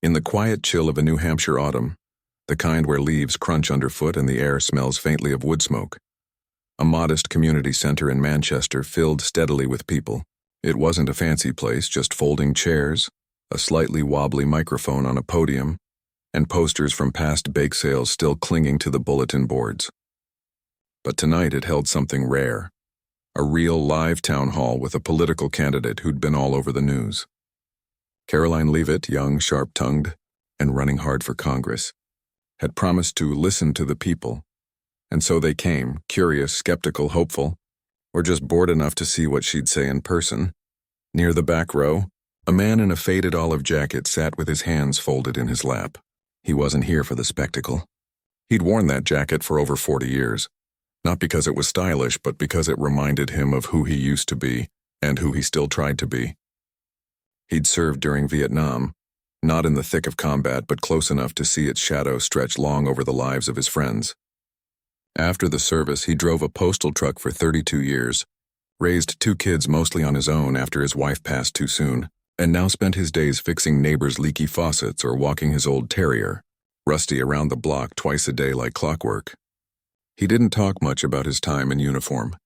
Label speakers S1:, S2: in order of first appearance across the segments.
S1: In the quiet chill of a New Hampshire autumn, the kind where leaves crunch underfoot and the air smells faintly of wood smoke, a modest community center in Manchester filled steadily with people. It wasn't a fancy place, just folding chairs, a slightly wobbly microphone on a podium, and posters from past bake sales still clinging to the bulletin boards. But tonight it held something rare, a real live town hall with a political candidate who'd been all over the news. Karoline Leavitt, young, sharp-tongued, and running hard for Congress, had promised to listen to the people, and so they came, curious, skeptical, hopeful, or just bored enough to see what she'd say in person. Near the back row, a man in a faded olive jacket sat with his hands folded in his lap. He wasn't here for the spectacle. He'd worn that jacket for over 40 years, not because it was stylish, but because it reminded him of who he used to be and who he still tried to be. He'd served during Vietnam, not in the thick of combat, but close enough to see its shadow stretch long over the lives of his friends. After the service, he drove a postal truck for 32 years, raised 2 kids mostly on his own after his wife passed too soon, and now spent his days fixing neighbors' leaky faucets or walking his old terrier, Rusty, around the block twice a day like clockwork. He didn't talk much about his time in uniform.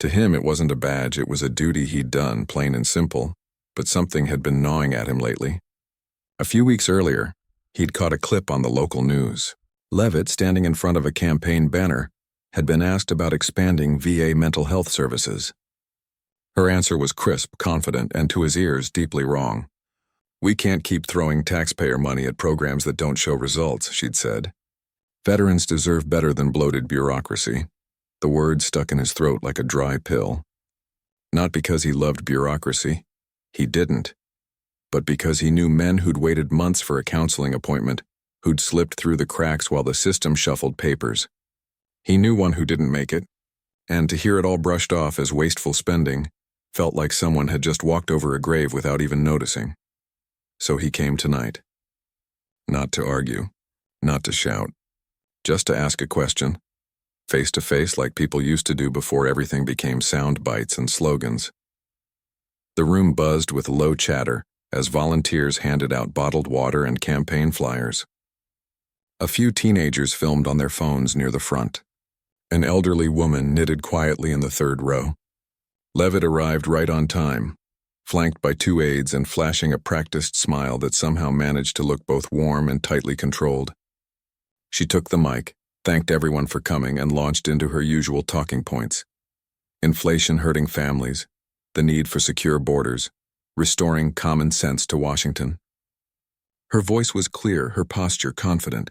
S1: To him, it wasn't a badge, it was a duty he'd done, plain and simple, but something had been gnawing at him lately. A few weeks earlier, he'd caught a clip on the local news. Leavitt, standing in front of a campaign banner, had been asked about expanding VA mental health services. Her answer was crisp, confident, and to his ears deeply wrong. "We can't keep throwing taxpayer money at programs that don't show results," she'd said. "Veterans deserve better than bloated bureaucracy." The word stuck in his throat like a dry pill. Not because he loved bureaucracy. He didn't. But because he knew men who'd waited months for a counseling appointment, who'd slipped through the cracks while the system shuffled papers. He knew one who didn't make it, and to hear it all brushed off as wasteful spending felt like someone had just walked over a grave without even noticing. So he came tonight. Not to argue, not to shout, just to ask a question, face to face like people used to do before everything became sound bites and slogans. The room buzzed with low chatter as volunteers handed out bottled water and campaign flyers. A few teenagers filmed on their phones near the front. An elderly woman knitted quietly in the third row. Leavitt arrived right on time, flanked by 2 aides and flashing a practiced smile that somehow managed to look both warm and tightly controlled. She took the mic, thanked everyone for coming, and launched into her usual talking points. Inflation hurting families, the need for secure borders, restoring common sense to Washington. Her voice was clear, her posture confident.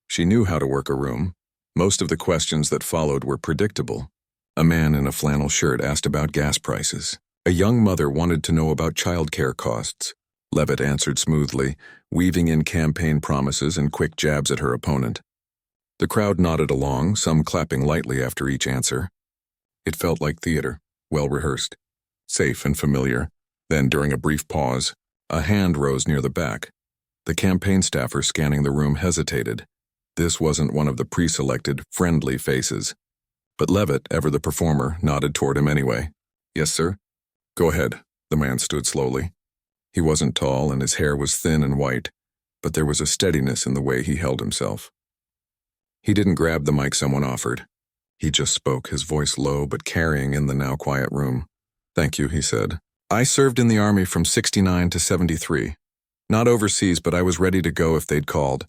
S1: She knew how to work a room. Most of the questions that followed were predictable. A man in a flannel shirt asked about gas prices. A young mother wanted to know about childcare costs. Leavitt answered smoothly, weaving in campaign promises and quick jabs at her opponent. The crowd nodded along, some clapping lightly after each answer. It felt like theater, well rehearsed, safe and familiar. Then, during a brief pause, a hand rose near the back. The campaign staffer scanning the room hesitated. This wasn't one of the pre-selected, friendly faces. But Leavitt, ever the performer, nodded toward him anyway. "Yes, sir?" "Go ahead." The man stood slowly. He wasn't tall and his hair was thin and white, but there was a steadiness in the way he held himself. He didn't grab the mic someone offered. He just spoke, his voice low but carrying in the now quiet room. "Thank you," he said. "I served in the Army from 69 to 73. Not overseas, but I was ready to go if they'd called.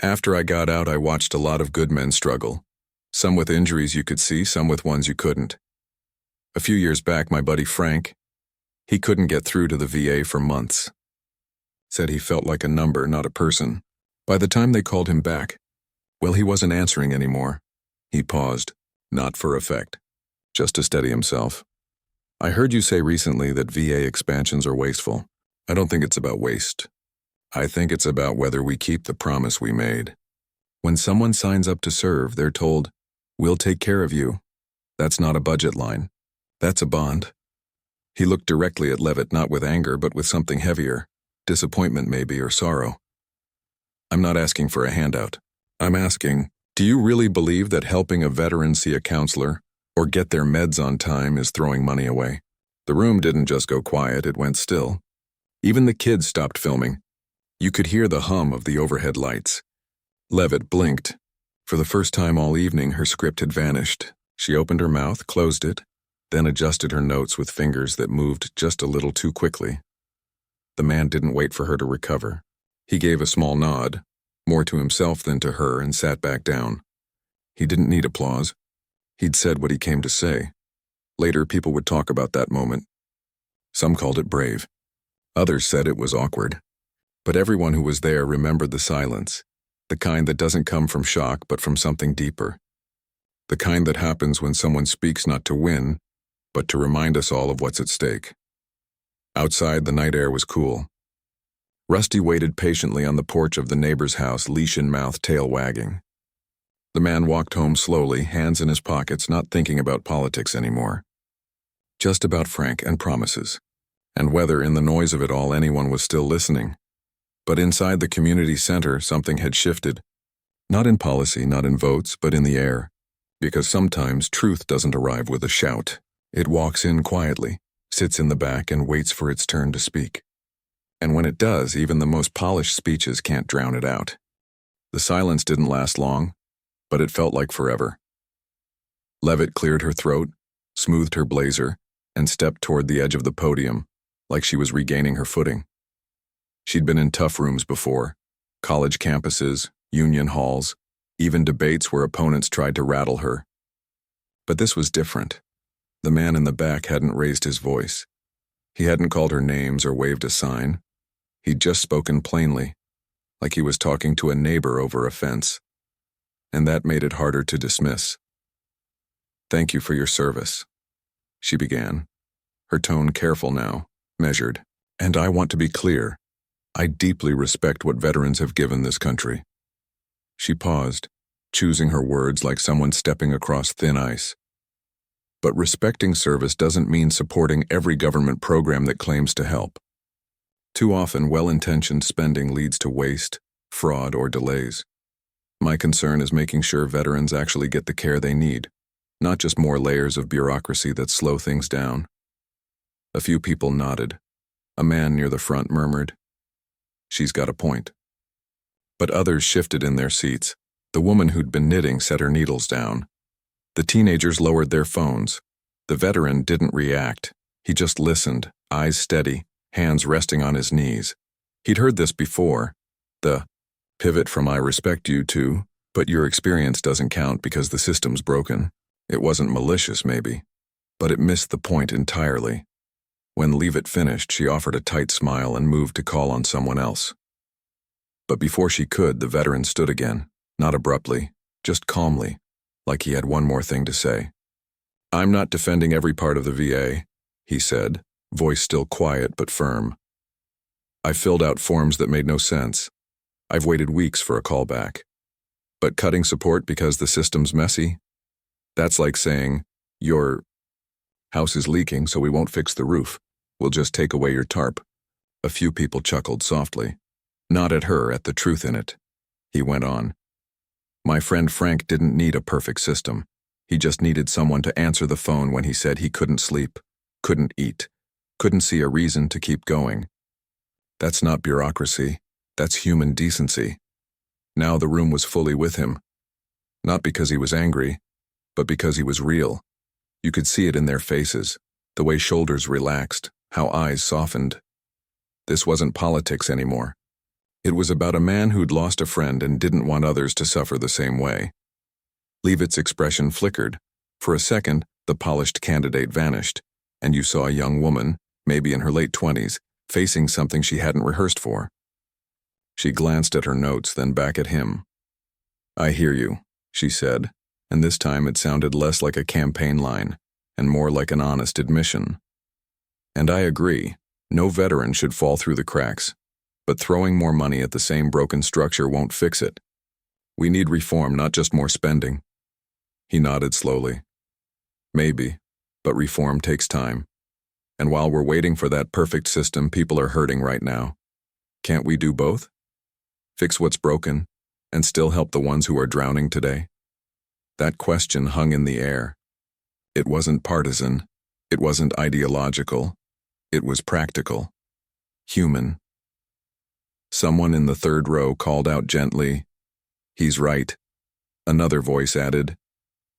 S1: After I got out, I watched a lot of good men struggle. Some with injuries you could see, some with ones you couldn't. A few years back, my buddy Frank, he couldn't get through to the VA for months. Said he felt like a number, not a person. By the time they called him back, well, he wasn't answering anymore." He paused, not for effect, just to steady himself. "I heard you say recently that VA expansions are wasteful. I don't think it's about waste. I think it's about whether we keep the promise we made. When someone signs up to serve, they're told, 'We'll take care of you.' That's not a budget line. That's a bond." He looked directly at Leavitt, not with anger, but with something heavier, disappointment maybe, or sorrow. "I'm not asking for a handout. I'm asking, do you really believe that helping a veteran see a counselor or get their meds on time is throwing money away?" The room didn't just go quiet, it went still. Even the kids stopped filming. You could hear the hum of the overhead lights. Leavitt blinked. For the first time all evening, her script had vanished. She opened her mouth, closed it, then adjusted her notes with fingers that moved just a little too quickly. The man didn't wait for her to recover. He gave a small nod, more to himself than to her, and sat back down. He didn't need applause. He'd said what he came to say. Later, people would talk about that moment. Some called it brave. Others said it was awkward. But everyone who was there remembered the silence, the kind that doesn't come from shock but from something deeper. The kind that happens when someone speaks not to win, but to remind us all of what's at stake. Outside, the night air was cool. Rusty waited patiently on the porch of the neighbor's house, leash in mouth, tail wagging. The man walked home slowly, hands in his pockets, not thinking about politics anymore. Just about Frank and promises, and whether in the noise of it all anyone was still listening. But inside the community center, something had shifted. Not in policy, not in votes, but in the air. Because sometimes truth doesn't arrive with a shout. It walks in quietly, sits in the back, and waits for its turn to speak. And when it does, even the most polished speeches can't drown it out. The silence didn't last long, but it felt like forever. Leavitt cleared her throat, smoothed her blazer, and stepped toward the edge of the podium, like she was regaining her footing. She'd been in tough rooms before, college campuses, union halls, even debates where opponents tried to rattle her. But this was different. The man in the back hadn't raised his voice. He hadn't called her names or waved a sign. He'd just spoken plainly, like he was talking to a neighbor over a fence. And that made it harder to dismiss. "Thank you for your service," she began, her tone careful now, measured. "And I want to be clear. I deeply respect what veterans have given this country." She paused, choosing her words like someone stepping across thin ice. But respecting service doesn't mean supporting every government program that claims to help. Too often, well-intentioned spending leads to waste, fraud, or delays. My concern is making sure veterans actually get the care they need, not just more layers of bureaucracy that slow things down. A few people nodded. A man near the front murmured, "She's got a point." But others shifted in their seats. The woman who'd been knitting set her needles down. The teenagers lowered their phones. The veteran didn't react. He just listened, eyes steady, hands resting on his knees. He'd heard this before. The pivot from "I respect you" to "but your experience doesn't count because the system's broken." It wasn't malicious, maybe, but it missed the point entirely. When Leavitt finished, she offered a tight smile and moved to call on someone else. But before she could, the veteran stood again, not abruptly, just calmly, like he had one more thing to say. "I'm not defending every part of the VA," he said, voice still quiet but firm. "I filled out forms that made no sense. I've waited weeks for a call back. But cutting support because the system's messy? That's like saying, your house is leaking, so we won't fix the roof. We'll just take away your tarp." A few people chuckled softly. Not at her, at the truth in it. He went on. "My friend Frank didn't need a perfect system. He just needed someone to answer the phone when he said he couldn't sleep, couldn't eat, couldn't see a reason to keep going. That's not bureaucracy. That's human decency." Now the room was fully with him. Not because he was angry, but because he was real. You could see it in their faces, the way shoulders relaxed, how eyes softened. This wasn't politics anymore. It was about a man who'd lost a friend and didn't want others to suffer the same way. Leavitt's expression flickered. For a second, the polished candidate vanished, and you saw a young woman, maybe in her late 20s, facing something she hadn't rehearsed for. She glanced at her notes, then back at him. "I hear you," she said, and this time it sounded less like a campaign line and more like an honest admission. "And I agree, no veteran should fall through the cracks, but throwing more money at the same broken structure won't fix it. We need reform, not just more spending." He nodded slowly. "Maybe, but reform takes time. And while we're waiting for that perfect system, people are hurting right now. Can't we do both? Fix what's broken, and still help the ones who are drowning today?" That question hung in the air. It wasn't partisan. It wasn't ideological. It was practical. Human. Someone in the third row called out gently, "He's right." Another voice added,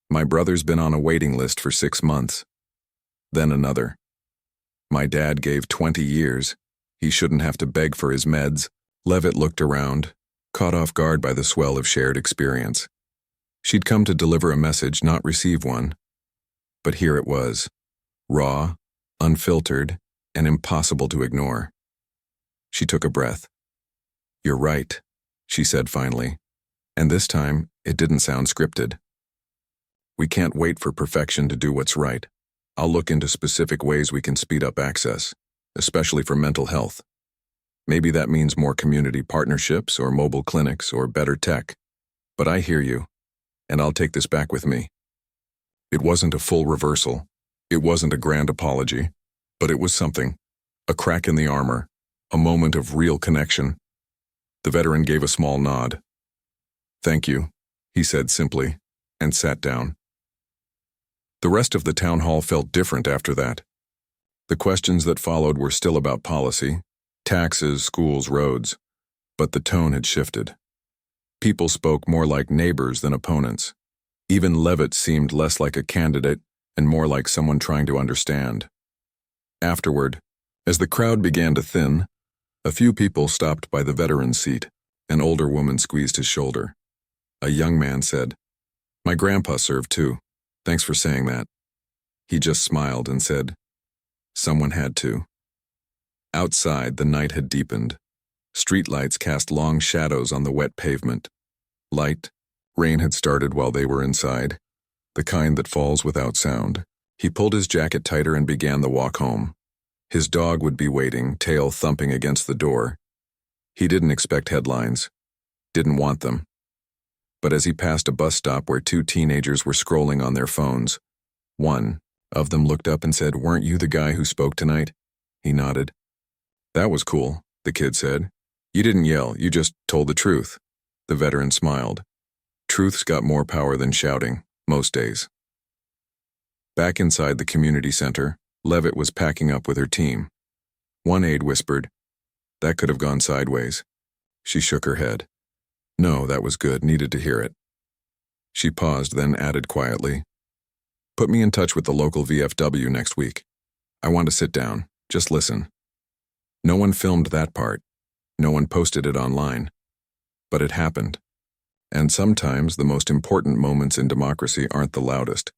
S1: "My brother's been on a waiting list for 6 months." Then another, "My dad gave 20 years. He shouldn't have to beg for his meds." Leavitt looked around, caught off guard by the swell of shared experience. She'd come to deliver a message, not receive one. But here it was, raw, unfiltered, and impossible to ignore. She took a breath. "You're right," she said finally, and this time it didn't sound scripted. "We can't wait for perfection to do what's right. I'll look into specific ways we can speed up access, especially for mental health. Maybe that means more community partnerships or mobile clinics or better tech. But I hear you, and I'll take this back with me." It wasn't a full reversal. It wasn't a grand apology, but it was something. A crack in the armor, a moment of real connection. The veteran gave a small nod. "Thank you," he said simply, and sat down. The rest of the town hall felt different after that. The questions that followed were still about policy, taxes, schools, roads, but the tone had shifted. People spoke more like neighbors than opponents. Even Leavitt seemed less like a candidate and more like someone trying to understand. Afterward, as the crowd began to thin, a few people stopped by the veteran's seat. An older woman squeezed his shoulder. A young man said, "My grandpa served too. Thanks for saying that." He just smiled and said, "Someone had to." Outside, the night had deepened. Streetlights cast long shadows on the wet pavement. Light, rain had started while they were inside, the kind that falls without sound. He pulled his jacket tighter and began the walk home. His dog would be waiting, tail thumping against the door. He didn't expect headlines, didn't want them. But as he passed a bus stop where 2 teenagers were scrolling on their phones, one of them looked up and said, "Weren't you the guy who spoke tonight?" He nodded. "That was cool," the kid said. "You didn't yell, you just told the truth." The veteran smiled. Truth's got more power than shouting, most days. Back inside the community center, Leavitt was packing up with her team. One aide whispered, "That could have gone sideways." She shook her head. "No, that was good, needed to hear it." She paused, then added quietly, "Put me in touch with the local VFW next week. I want to sit down, just listen." No one filmed that part. No one posted it online. But it happened. And sometimes the most important moments in democracy aren't the loudest.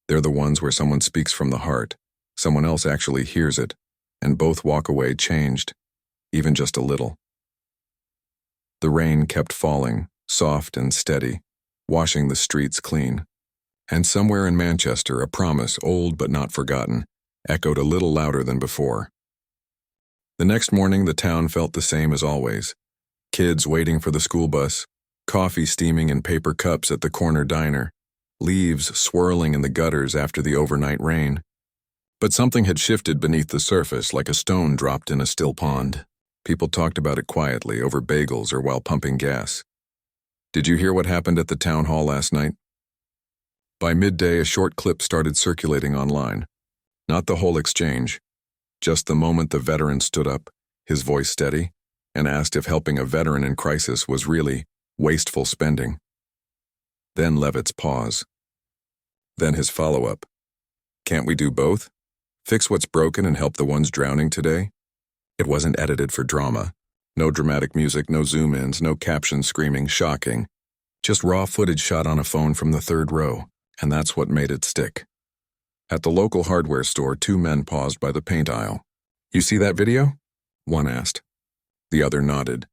S1: They're the ones where someone speaks from the heart, someone else actually hears it, and both walk away changed, even just a little. The rain kept falling, soft and steady, washing the streets clean. And somewhere in Manchester, a promise, old but not forgotten, echoed a little louder than before. The next morning, the town felt the same as always. Kids waiting for the school bus, coffee steaming in paper cups at the corner diner, leaves swirling in the gutters after the overnight rain. But something had shifted beneath the surface, like a stone dropped in a still pond. People talked about it quietly, over bagels or while pumping gas. "Did you hear what happened at the town hall last night?" By midday, a short clip started circulating online. Not the whole exchange, just the moment the veteran stood up, his voice steady, and asked if helping a veteran in crisis was really wasteful spending. Then Leavitt's pause. Then his follow-up. "Can't we do both? Fix what's broken and help the ones drowning today?" It wasn't edited for drama. No dramatic music, no zoom-ins, no captions screaming, "Shocking." Just raw footage shot on a phone from the third row, and that's what made it stick. At the local hardware store, 2 men paused by the paint aisle. "You see that video?" one asked. The other nodded.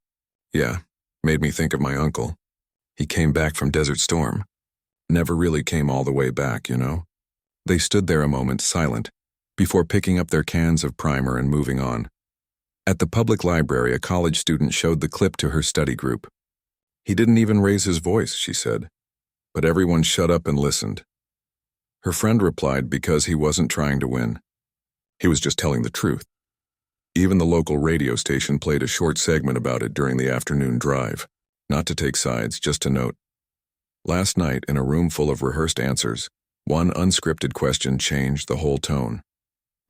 S1: "Yeah, made me think of my uncle. He came back from Desert Storm. Never really came all the way back, you know?" They stood there a moment, silent, before picking up their cans of primer and moving on. At the public library, a college student showed the clip to her study group. "He didn't even raise his voice," she said, but everyone shut up and listened. Her friend replied because he wasn't trying to win. He was just telling the truth. Even the local radio station played a short segment about it during the afternoon drive, not to take sides, just to note. Last night, in a room full of rehearsed answers, one unscripted question changed the whole tone.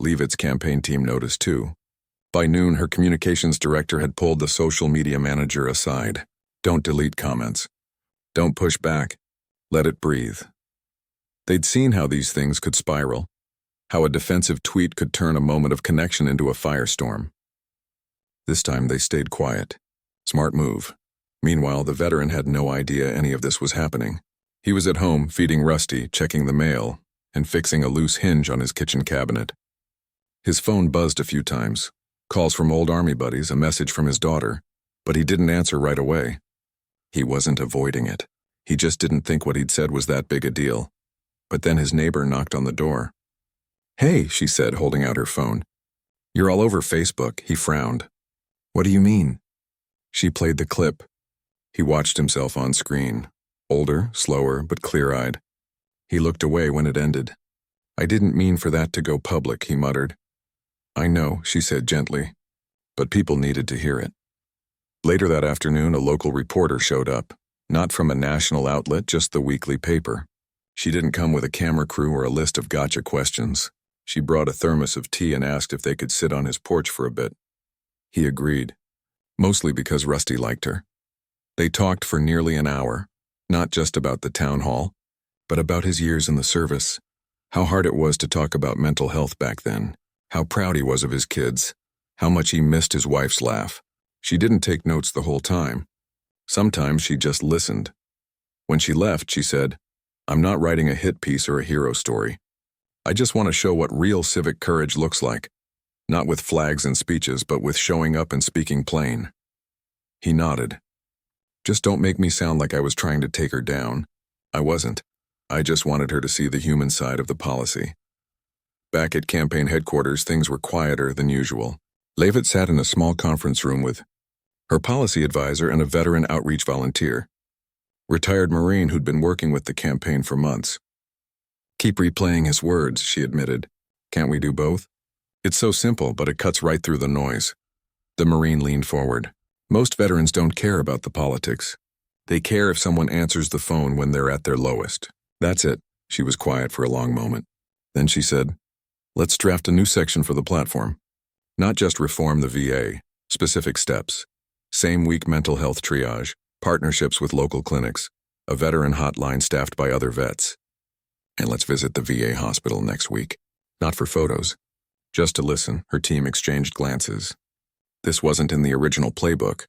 S1: Leavitt's campaign team noticed too. By noon, her communications director had pulled the social media manager aside. Don't delete comments. Don't push back. Let it breathe. They'd seen how these things could spiral, how a defensive tweet could turn a moment of connection into a firestorm. This time they stayed quiet. Smart move. Meanwhile, the veteran had no idea any of this was happening. He was at home, feeding Rusty, checking the mail, and fixing a loose hinge on his kitchen cabinet. His phone buzzed a few times. Calls from old army buddies, a message from his daughter, but he didn't answer right away. He wasn't avoiding it. He just didn't think what he'd said was that big a deal. But then his neighbor knocked on the door. "Hey," she said, holding out her phone. "You're all over Facebook," he frowned. "What do you mean?" She played the clip. He watched himself on screen. Older, slower, but clear-eyed. He looked away when it ended. "I didn't mean for that to go public," he muttered. "I know," she said gently, but people needed to hear it. Later that afternoon, a local reporter showed up, not from a national outlet, just the weekly paper. She didn't come with a camera crew or a list of gotcha questions. She brought a thermos of tea and asked if they could sit on his porch for a bit. He agreed, mostly because Rusty liked her. They talked for nearly an hour, not just about the town hall, but about his years in the service, how hard it was to talk about mental health back then, how proud he was of his kids, how much he missed his wife's laugh. She didn't take notes the whole time. Sometimes she just listened. When she left, she said, "I'm not writing a hit piece or a hero story. I just want to show what real civic courage looks like, not with flags and speeches, but with showing up and speaking plain." He nodded. "Just don't make me sound like I was trying to take her down. I wasn't. I just wanted her to see the human side of the policy." Back at campaign headquarters, things were quieter than usual. Leavitt sat in a small conference room with her policy advisor and a veteran outreach volunteer, retired Marine who'd been working with the campaign for months. "Keep replaying his words," she admitted. "Can't we do both? It's so simple, but it cuts right through the noise." The Marine leaned forward. "Most veterans don't care about the politics. They care if someone answers the phone when they're at their lowest. That's it." She was quiet for a long moment. Then she said, "Let's draft a new section for the platform. Not just reform the VA, specific steps. Same-week mental health triage, partnerships with local clinics, a veteran hotline staffed by other vets. And let's visit the VA hospital next week. Not for photos. Just to listen." Her team exchanged glances. This wasn't in the original playbook,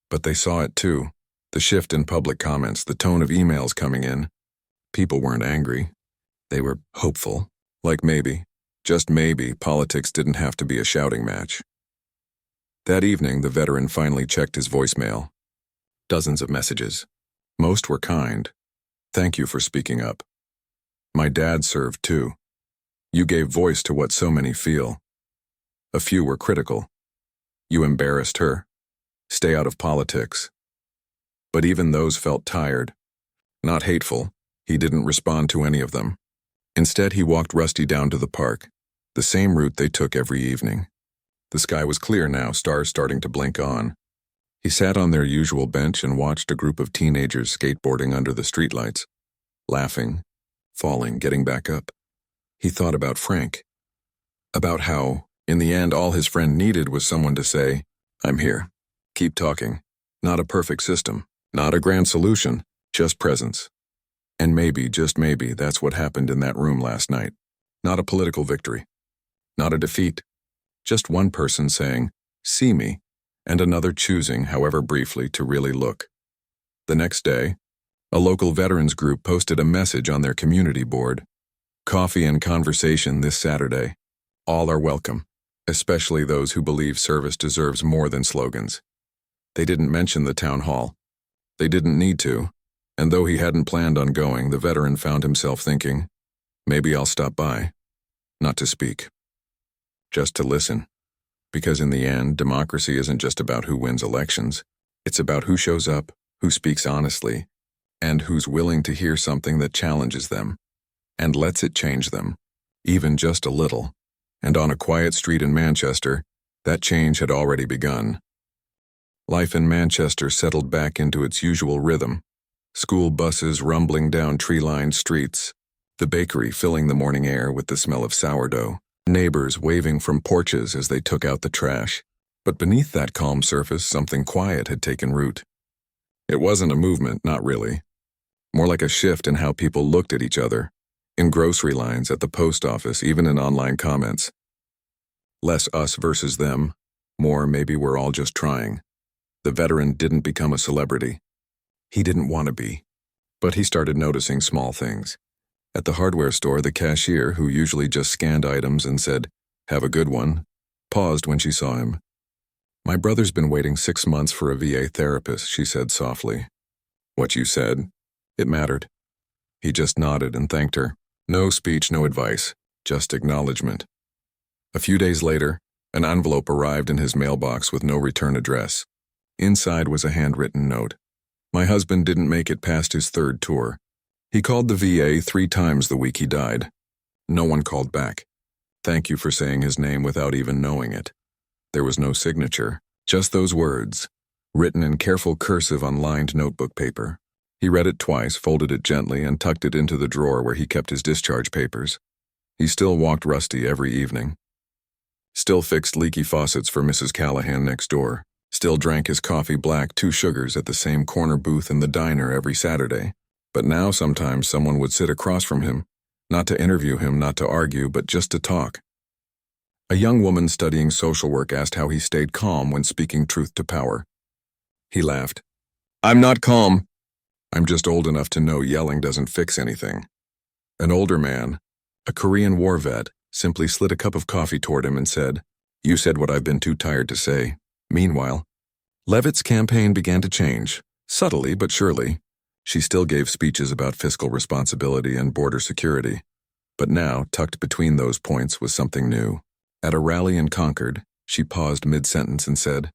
S1: but they saw it too. The shift in public comments, the tone of emails coming in. People weren't angry. They were hopeful. Like maybe, just maybe, politics didn't have to be a shouting match. That evening, the veteran finally checked his voicemail. Dozens of messages. Most were kind. "Thank you for speaking up. My dad served too. You gave voice to what so many feel." A few were critical. "You embarrassed her. Stay out of politics." But even those felt tired. Not hateful. He didn't respond to any of them. Instead, he walked Rusty down to the park, the same route they took every evening. The sky was clear now, stars starting to blink on. He sat on their usual bench and watched a group of teenagers skateboarding under the streetlights, laughing, falling, getting back up. He thought about Frank. About how, in the end, all his friend needed was someone to say, "I'm here. Keep talking." Not a perfect system, not a grand solution, just presence. And maybe, just maybe, that's what happened in that room last night. Not a political victory. Not a defeat. Just one person saying, "See me," and another choosing, however briefly, to really look. The next day, a local veterans group posted a message on their community board. "Coffee and conversation this Saturday. All are welcome, especially those who believe service deserves more than slogans." They didn't mention the town hall. They didn't need to, and though he hadn't planned on going, the veteran found himself thinking, maybe I'll stop by. Not to speak. Just to listen. Because in the end, democracy isn't just about who wins elections. It's about who shows up, who speaks honestly, and who's willing to hear something that challenges them, and lets it change them, even just a little. And on a quiet street in Manchester, that change had already begun. Life in Manchester settled back into its usual rhythm. School buses rumbling down tree-lined streets, the bakery filling the morning air with the smell of sourdough, Neighbors waving from porches as they took out the trash. But beneath that calm surface, something quiet had taken root. It wasn't a movement, not really. More like a shift in how people looked at each other, in grocery lines, at the post office, even in online comments. Less us versus them, more maybe we're all just trying. The veteran didn't become a celebrity. He didn't want to be. But he started noticing small things. At the hardware store, the cashier, who usually just scanned items and said, "Have a good one," paused when she saw him. "My brother's been waiting 6 months for a VA therapist," she said softly. "What you said? It mattered." He just nodded and thanked her. No speech, no advice, just acknowledgement. A few days later, an envelope arrived in his mailbox with no return address. Inside was a handwritten note. "My husband didn't make it past his 3rd tour. He called the VA 3 times the week he died. No one called back. Thank you for saying his name without even knowing it." There was no signature, just those words, written in careful cursive on lined notebook paper. He read it twice, folded it gently, and tucked it into the drawer where he kept his discharge papers. He still walked Rusty every evening. Still fixed leaky faucets for Mrs. Callahan next door. Still drank his coffee black, 2 sugars, at the same corner booth in the diner every Saturday. But now sometimes someone would sit across from him, not to interview him, not to argue, but just to talk. A young woman studying social work asked how he stayed calm when speaking truth to power. He laughed. "I'm not calm. I'm just old enough to know yelling doesn't fix anything." An older man, a Korean War vet, simply slid a cup of coffee toward him and said, "You said what I've been too tired to say." Meanwhile, Leavitt's campaign began to change, subtly but surely. She still gave speeches about fiscal responsibility and border security. But now, tucked between those points, was something new. At a rally in Concord, she paused mid-sentence and said,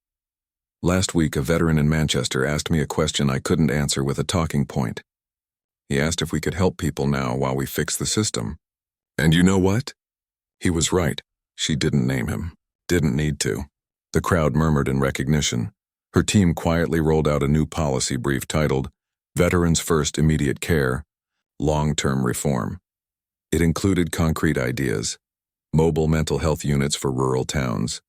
S1: "Last week, a veteran in Manchester asked me a question I couldn't answer with a talking point. He asked if we could help people now while we fix the system. And you know what? He was right." She didn't name him. Didn't need to. The crowd murmured in recognition. Her team quietly rolled out a new policy brief titled, "Veterans First Immediate Care, Long-Term Reform." It included concrete ideas: mobile mental health units for rural towns,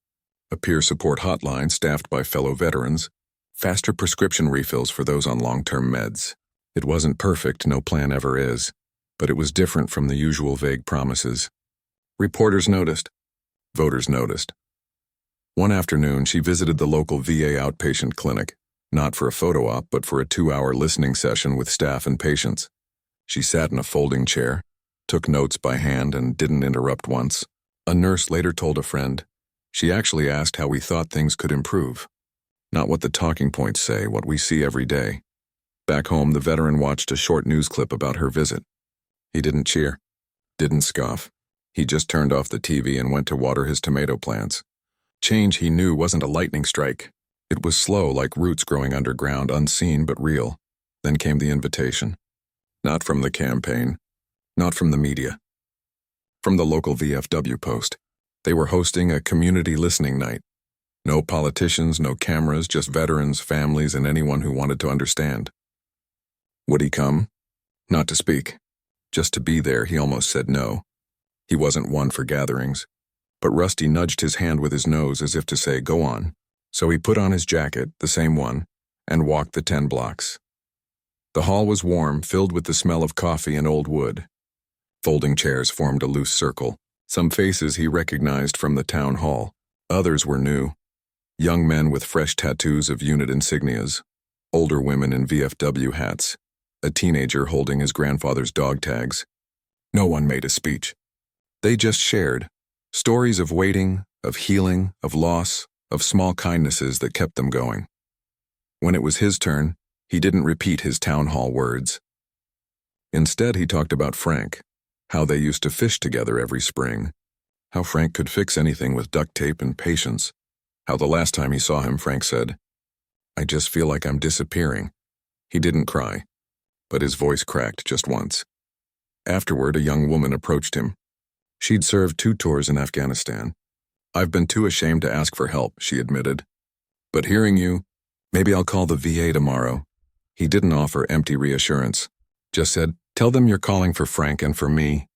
S1: a peer support hotline staffed by fellow veterans, faster prescription refills for those on long-term meds. It wasn't perfect, no plan ever is, but it was different from the usual vague promises. Reporters noticed. Voters noticed. One afternoon, she visited the local VA outpatient clinic, not for a photo op, but for a 2-hour listening session with staff and patients. She sat in a folding chair, took notes by hand, and didn't interrupt once. A nurse later told a friend, "She actually asked how we thought things could improve. Not what the talking points say, what we see every day." Back home, the veteran watched a short news clip about her visit. He didn't cheer, didn't scoff. He just turned off the TV and went to water his tomato plants. Change, he knew, wasn't a lightning strike. It was slow, like roots growing underground, unseen but real. Then came the invitation. Not from the campaign, not from the media. From the local VFW post. They were hosting a community listening night. No politicians, no cameras, just veterans, families, and anyone who wanted to understand. Would he come? Not to speak. Just to be there. He almost said no. He wasn't one for gatherings. But Rusty nudged his hand with his nose as if to say, "Go on." So he put on his jacket, the same one, and walked the 10 blocks. The hall was warm, filled with the smell of coffee and old wood. Folding chairs formed a loose circle. Some faces he recognized from the town hall. Others were new. Young men with fresh tattoos of unit insignias. Older women in VFW hats. A teenager holding his grandfather's dog tags. No one made a speech. They just shared. Stories of waiting, of healing, of loss, of small kindnesses that kept them going. When it was his turn, he didn't repeat his town hall words. Instead, he talked about Frank, how they used to fish together every spring, how Frank could fix anything with duct tape and patience, how the last time he saw him, Frank said, "I just feel like I'm disappearing." He didn't cry, but his voice cracked just once. Afterward, a young woman approached him. She'd served 2 tours in Afghanistan. "I've been too ashamed to ask for help," she admitted. "But hearing you, maybe I'll call the VA tomorrow." He didn't offer empty reassurance, just said, "Tell them you're calling for Frank and for me,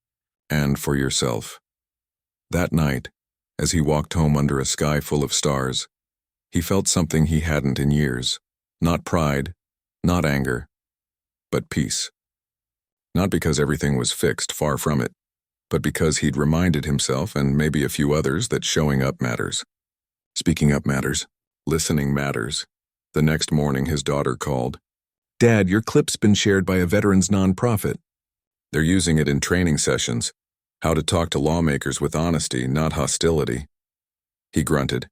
S1: and for yourself." That night, as he walked home under a sky full of stars, he felt something he hadn't in years. Not pride, not anger, but peace. Not because everything was fixed, far from it, but because he'd reminded himself, and maybe a few others, that showing up matters. Speaking up matters. Listening matters. The next morning, his daughter called. "Dad, your clip's been shared by a veterans nonprofit. They're using it in training sessions. How to talk to lawmakers with honesty, not hostility." He grunted.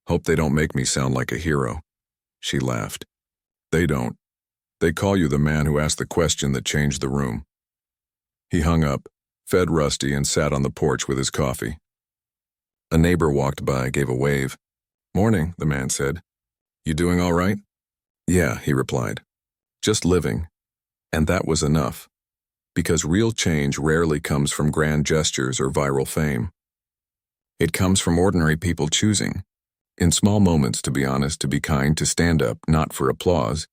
S1: "Hope they don't make me sound like a hero." She laughed. "They don't. They call you the man who asked the question that changed the room." He hung up, fed Rusty, and sat on the porch with his coffee. A neighbor walked by, gave a wave. "Morning," the man said. "You doing all right?" "Yeah," he replied. "Just living." And that was enough. Because real change rarely comes from grand gestures or viral fame. It comes from ordinary people choosing, in small moments, to be honest, to be kind, to stand up, not for applause,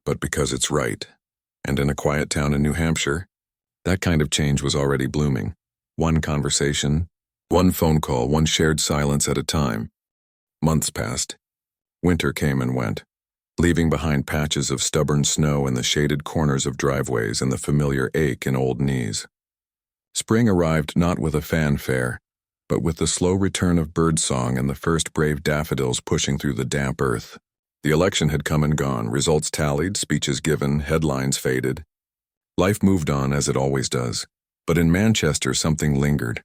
S1: but because it's right. And in a quiet town in New Hampshire, that kind of change was already blooming. One conversation, one phone call, one shared silence at a time. Months passed. Winter came and went, leaving behind patches of stubborn snow in the shaded corners of driveways and the familiar ache in old knees. Spring arrived not with a fanfare, but with the slow return of birdsong and the first brave daffodils pushing through the damp earth. The election had come and gone, results tallied, speeches given, headlines faded. Life moved on as it always does. But in Manchester something lingered.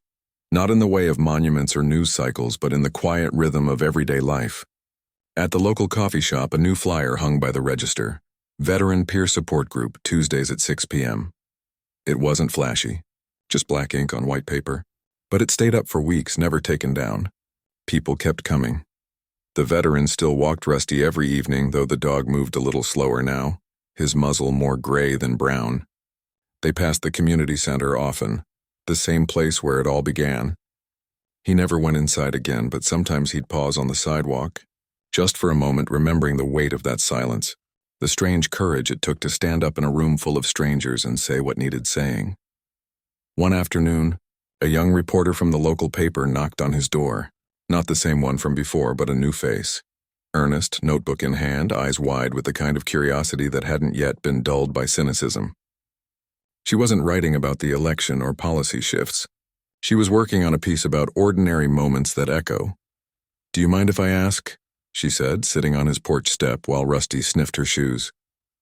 S1: Not in the way of monuments or news cycles, but in the quiet rhythm of everyday life. At the local coffee shop, a new flyer hung by the register. Veteran Peer Support Group, Tuesdays at 6 p.m. It wasn't flashy, just black ink on white paper. But it stayed up for weeks, never taken down. People kept coming. The veteran still walked Rusty every evening, though the dog moved a little slower now, his muzzle more gray than brown. They passed the community center often, the same place where it all began. He never went inside again, but sometimes he'd pause on the sidewalk, just for a moment, remembering the weight of that silence, the strange courage it took to stand up in a room full of strangers and say what needed saying. One afternoon, a young reporter from the local paper knocked on his door. Not the same one from before, but a new face. Earnest, notebook in hand, eyes wide with the kind of curiosity that hadn't yet been dulled by cynicism. She wasn't writing about the election or policy shifts. She was working on a piece about ordinary moments that echo. "Do you mind if I ask?" she said, sitting on his porch step while Rusty sniffed her shoes.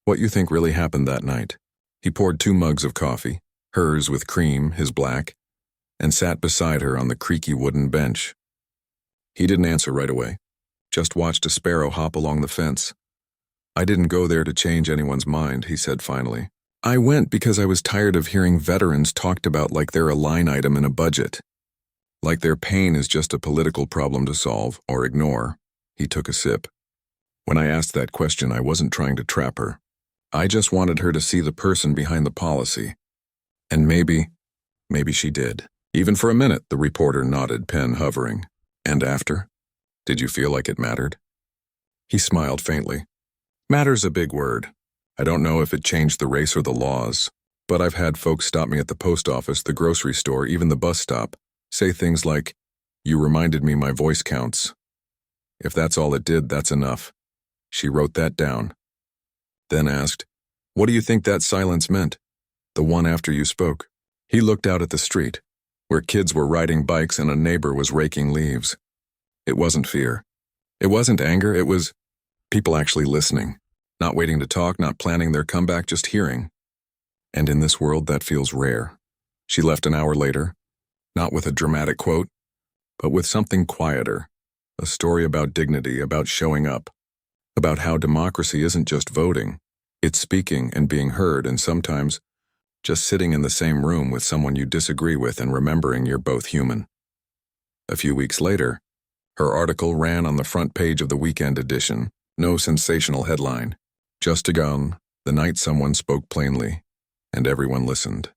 S1: "What you think really happened that night?" He poured 2 mugs of coffee, hers with cream, his black, and sat beside her on the creaky wooden bench. He didn't answer right away, just watched a sparrow hop along the fence. "I didn't go there to change anyone's mind," he said finally. "I went because I was tired of hearing veterans talked about like they're a line item in a budget. Like their pain is just a political problem to solve or ignore." He took a sip. "When I asked that question, I wasn't trying to trap her. I just wanted her to see the person behind the policy. And maybe she did." "Even for a minute," the reporter nodded, pen hovering. "And after? Did you feel like it mattered?" He smiled faintly. "Matter's a big word. I don't know if it changed the race or the laws, but I've had folks stop me at the post office, the grocery store, even the bus stop, say things like, 'You reminded me my voice counts.' If that's all it did, that's enough." She wrote that down. Then asked, "What do you think that silence meant? The one after you spoke?" He looked out at the street, where kids were riding bikes and a neighbor was raking leaves. It wasn't fear. It wasn't anger. It was people actually listening, not waiting to talk, not planning their comeback, just hearing. And in this world, that feels rare. She left an hour later, not with a dramatic quote, but with something quieter. A story about dignity, about showing up, about how democracy isn't just voting, it's speaking and being heard, and sometimes just sitting in the same room with someone you disagree with and remembering you're both human. A few weeks later, her article ran on the front page of the weekend edition. No sensational headline, just a gun, the night someone spoke plainly, and everyone listened.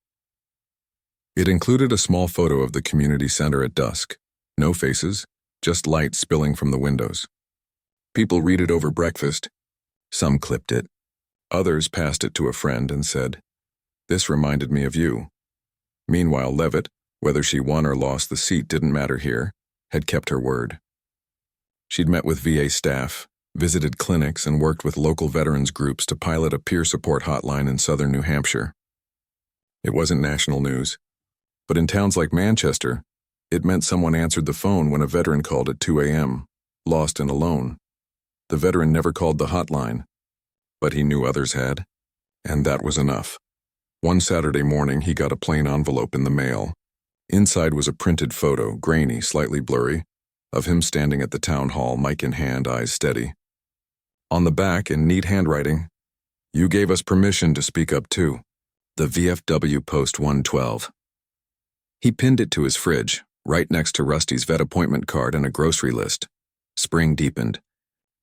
S1: It included a small photo of the community center at dusk. No faces, just light spilling from the windows. People read it over breakfast. Some clipped it. Others passed it to a friend and said, "This reminded me of you." Meanwhile, Leavitt, Whether she won or lost the seat didn't matter here, had kept her word. She'd met with VA staff, visited clinics, and worked with local veterans groups to pilot a peer support hotline in southern New Hampshire. It wasn't national news, but in towns like Manchester, it meant someone answered the phone when a veteran called at 2 a.m., lost and alone. The veteran never called the hotline, but he knew others had, and that was enough. One Saturday morning, he got a plain envelope in the mail. Inside was a printed photo, grainy, slightly blurry, of him standing at the town hall, mic in hand, eyes steady. On the back, in neat handwriting, "You gave us permission to speak up too. The VFW Post 112. He pinned it to his fridge, right next to Rusty's vet appointment card and a grocery list. Spring deepened.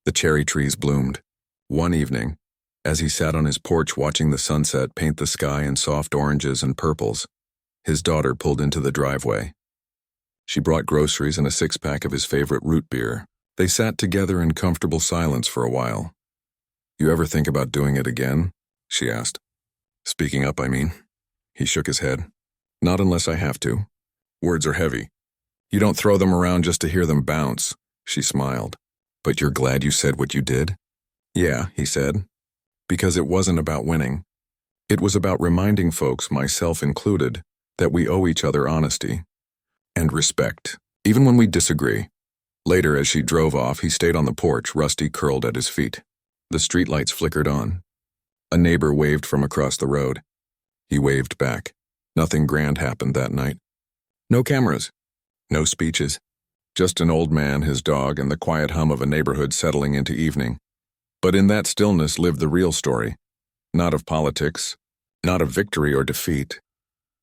S1: The cherry trees bloomed. One evening, as he sat on his porch watching the sunset paint the sky in soft oranges and purples, his daughter pulled into the driveway. She brought groceries and a six-pack of his favorite root beer. They sat together in comfortable silence for a while. "You ever think about doing it again?" she asked. "Speaking up, I mean." He shook his head. "Not unless I have to. Words are heavy. You don't throw them around just to hear them bounce," she smiled. "But you're glad you said what you did?" "Yeah," he said. "Because it wasn't about winning. It was about reminding folks, myself included, that we owe each other honesty and respect, even when we disagree." Later, as she drove off, he stayed on the porch, Rusty curled at his feet. The streetlights flickered on. A neighbor waved from across the road. He waved back. Nothing grand happened that night. No cameras. No speeches. Just an old man, his dog, and the quiet hum of a neighborhood settling into evening. But in that stillness lived the real story. Not of politics, not of victory or defeat,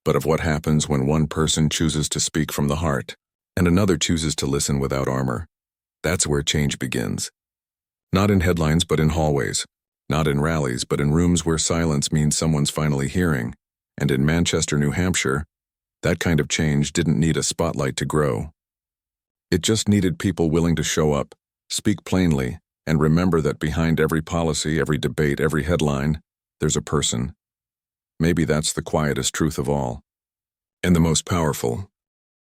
S1: but of what happens when one person chooses to speak from the heart, and another chooses to listen without armor. That's where change begins. Not in headlines, but in hallways. Not in rallies, but in rooms where silence means someone's finally hearing. And in Manchester, New Hampshire, that kind of change didn't need a spotlight to grow. It just needed people willing to show up, speak plainly, and remember that behind every policy, every debate, every headline, there's a person. Maybe that's the quietest truth of all. And the most powerful.